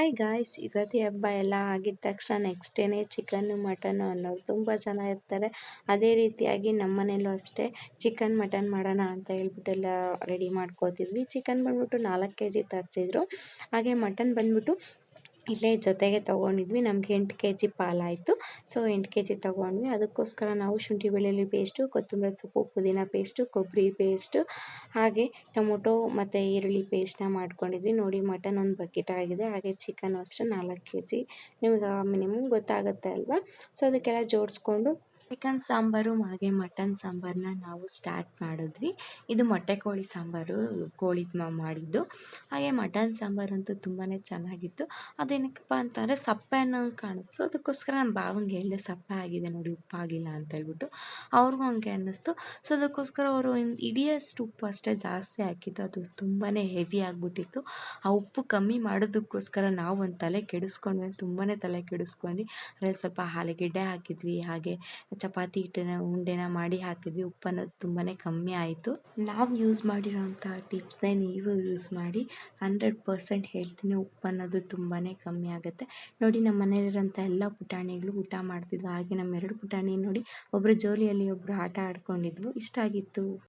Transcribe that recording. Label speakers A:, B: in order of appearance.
A: Hi guys, Ugadi ಹಬ್ಬ ಎಲ್ಲ ಆಗಿದ ತಕ್ಷಣ ನೆಕ್ಸ್ಟ್ ಡೇನೇ ಚಿಕನ್ನು ಮಟನ್ನು ಅನ್ನೋರು ತುಂಬ ಜನ ಇರ್ತಾರೆ. ಅದೇ ರೀತಿಯಾಗಿ ನಮ್ಮ ಮನೇಲೂ ಅಷ್ಟೇ ಚಿಕನ್ ಮಟನ್ ಮಾಡೋಣ ಅಂತ ಹೇಳ್ಬಿಟ್ಟೆಲ್ಲ ರೆಡಿ ಮಾಡ್ಕೋತಿದ್ವಿ. ಚಿಕನ್ ಬಂದ್ಬಿಟ್ಟು 4 kg ತರಿಸಿದ್ರು. ಹಾಗೆ ಮಟನ್ ಬಂದ್ಬಿಟ್ಟು ಇಲ್ಲೇ ಜೊತೆಗೆ ತೊಗೊಂಡಿದ್ವಿ. ನಮ್ಗೆ 8 kg ಪಾಲಾಯಿತು. ಸೊ 8 kg ತೊಗೊಂಡ್ವಿ. ಅದಕ್ಕೋಸ್ಕರ ನಾವು ಶುಂಠಿ ಬೆಳ್ಳುಳ್ಳಿ ಪೇಸ್ಟು, ಕೊತ್ತಂಬರಿ ಸೊಪ್ಪು, ಪುದೀನ ಪೇಸ್ಟು, ಕೊಬ್ಬರಿ ಪೇಸ್ಟು, ಹಾಗೆ ಟೊಮೊಟೊ ಮತ್ತು ಈರುಳ್ಳಿ ಪೇಸ್ಟ್ನ ಮಾಡ್ಕೊಂಡಿದ್ವಿ. ನೋಡಿ, ಮಟನ್ ಒಂದು ಬಕೆಟ್ ಆಗಿದೆ. ಹಾಗೆ ಚಿಕನ್ ಅಷ್ಟೇ 4 kg. ನಿಮ್ಗೆ ಮಿನಿಮಮ್ ಗೊತ್ತಾಗುತ್ತೆ ಅಲ್ವಾ. ಸೊ ಅದಕ್ಕೆಲ್ಲ ಜೋಡಿಸ್ಕೊಂಡು ಚಿಕನ್ ಸಾಂಬಾರು ಹಾಗೆ ಮಟನ್ ಸಾಂಬಾರನ್ನ ನಾವು ಸ್ಟಾರ್ಟ್ ಮಾಡಿದ್ವಿ. ಇದು ಮೊಟ್ಟೆ ಕೋಳಿ ಸಾಂಬಾರು, ಕೋಳಿ ಮಾಡಿದ್ದು. ಹಾಗೆ ಮಟನ್ ಸಾಂಬಾರಂತೂ ತುಂಬಾ ಚೆನ್ನಾಗಿತ್ತು. ಅದೇನಕ್ಕಪ್ಪ ಅಂತಂದರೆ ಸಪ್ಪೆ ಅನ್ನೋಂಗೆ ಕಾಣಿಸ್ತು. ಅದಕ್ಕೋಸ್ಕರ ನಮ್ಮ ಭಾವಂಗೆ ಹೇಳಿದೆ, ಸಪ್ಪೆ ಆಗಿದೆ ನೋಡಿ, ಉಪ್ಪಾಗಿಲ್ಲ ಅಂತ ಹೇಳ್ಬಿಟ್ಟು. ಅವ್ರಿಗೂ ಹಂಗೆ ಅನ್ನಿಸ್ತು. ಸೊ ಅದಕ್ಕೋಸ್ಕರ ಅವರು ಇಡಿಯಷ್ಟು ಉಪ್ಪು ಅಷ್ಟೇ ಜಾಸ್ತಿ ಹಾಕಿದ್ದು. ಅದು ತುಂಬಾ ಹೆವಿ ಆಗಿಬಿಟ್ಟಿತ್ತು. ಆ ಉಪ್ಪು ಕಮ್ಮಿ ಮಾಡೋದಕ್ಕೋಸ್ಕರ ನಾವು ಒಂದು ತಲೆ ಕೆಡಿಸ್ಕೊಂಡ್ವಿ, ತುಂಬಾ ತಲೆ ಕೆಡಿಸ್ಕೊಂಡ್ವಿ. ಅದರಲ್ಲಿ ಸ್ವಲ್ಪ ಆಲೂಗೆಡ್ಡೆ ಹಾಕಿದ್ವಿ, ಹಾಗೆ ಚಪಾತಿ ಹಿಟ್ಟಿನ ಉಂಡೆನ ಮಾಡಿ ಹಾಕಿದ್ವಿ. ಉಪ್ಪು ಅನ್ನೋದು ತುಂಬಾ ಕಮ್ಮಿ ಆಯಿತು. ನಾವು ಯೂಸ್ ಮಾಡಿರೋಂಥ ಟಿಪ್ಸ್ನೇ ನೀವು ಯೂಸ್ ಮಾಡಿ. 100% ಹೇಳ್ತೀನಿ, ಉಪ್ಪು ಅನ್ನೋದು ತುಂಬಾ ಕಮ್ಮಿ ಆಗುತ್ತೆ. ನೋಡಿ, ನಮ್ಮ ಮನೇಲಿರೋಂಥ ಎಲ್ಲ ಪುಟಾಣಿಗಳು ಊಟ ಮಾಡ್ತಿದ್ವು. ಹಾಗೆ ನಮ್ಮ 2 ಪುಟಾಣಿ ನೋಡಿ, ಒಬ್ಬರು ಜೋಲಿಯಲ್ಲಿ ಒಬ್ಬರು ಆಟ ಆಡ್ಕೊಂಡಿದ್ವು. ಇಷ್ಟ ಆಗಿತ್ತು.